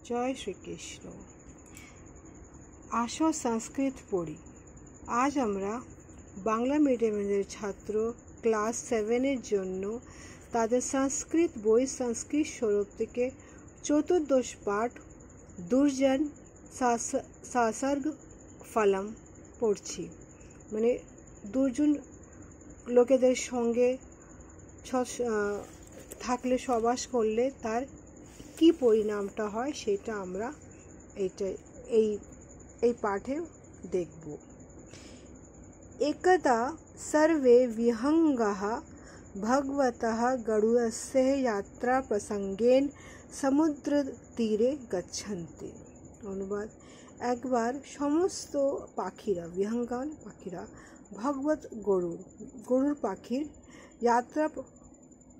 जय श्री कृष्ण। आशो संस्कृत पढ़ी। आज আমরা বাংলা মিডিয়ামের ছাত্র ক্লাস 7 এর জন্য তাদের সংস্কৃত বই সংস্কৃত স্বরূপ থেকে চতুর্দশ পাঠ দুর্জন সাসর্গ ফলম পড়ছি। মানে দুজন লোকেদের সঙ্গে থাকলে সবাস করলে তার কি পরিণামটা হয় সেটা আমরা এই পাঠে দেখব। एकदा सर्वे विहंगाः भगवतः गरुडस्य यात्रा प्रसंगेन समुद्र तीरे गच्छन्ति। অনুবাদ, একবার সমস্ত পাখিরা, বিহঙ্গান পাখিরা, ভগবত গরুর পাখির যাত্রা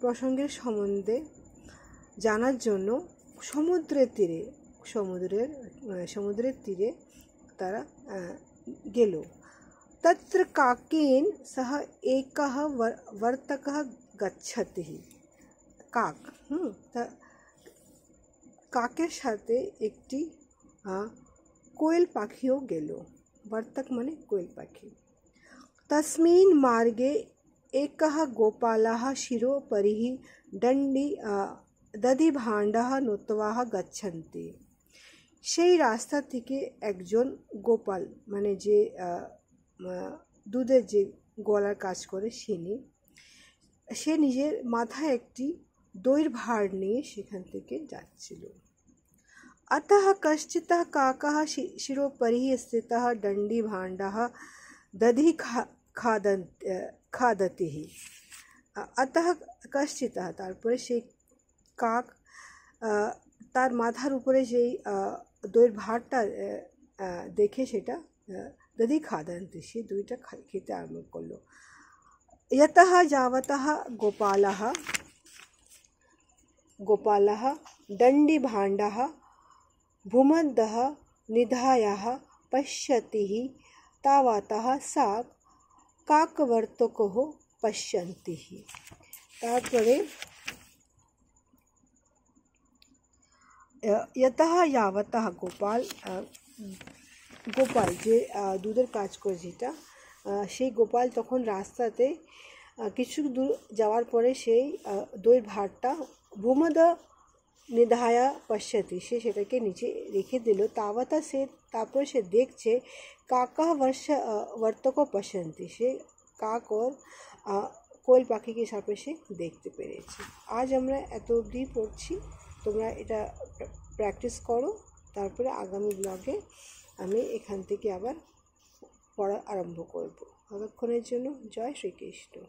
প্রসঙ্গের সম্বন্ধে জানার জন্য সমুদ্রের তীরে তারা গেল। तत्र काकेन सह एकः वर्तकः गच्छति। काकेर साथे एकटी कोयल पाखिओ गेल। वर्तक माने कोयल पाखी। तस्मिन् मार्गे एकः गोपालः शिरोपरिः दधिभाण्डः नत्वा गच्छन्ति। সেই রাস্তা থেকে একজন গোপাল মানে যে দুধের যে গলার কাজ করে সে নিজের মাথায় একটি দইয়ের ভাঁড় নিয়ে সেখান থেকে যাচ্ছিল। अतः कश्चित् काकः शिरोपरिः स्थितः दण्डिभाण्डः दधि खादति। अतः कश्चित् তারপরে সেই কাক তার মাথার উপরে যেই দইয়ের ভাঁড়টা দেখে সেটা दधि खादन्ति, से दुईटा खेते आरम्भ करलो। यतः जावतः गोपालः दण्डिभाण्डः भूमध्य निधाय पश्यति तावतः सा काकवर्तकः पश्यन्ति। तारपरे यतः यावतः গোপাল যে দুধের কাজ করে যেটা, সেই গোপাল তখন রাস্তাতে কিছু দূর যাওয়ার পরে সেই দইয়ের ভাঁড়টা ভূমধ্য নিধায়া পশ্যতি, সে সেটাকে নিচে রেখে দিল। তারপরে সে দেখছে কাকা বর্তক পশ্যন্তি, সে কাক ওর কোয়েল পাখিকে সাপে সে দেখতে পেরেছে। আজ আমরা এত অবধি পড়ছি, তোমরা এটা প্র্যাকটিস করো। তারপরে আগামী ব্লগে আমি এখান থেকে আবার পড়া আরম্ভ করব। ততক্ষণের জন্য জয় শ্রীকৃষ্ণ।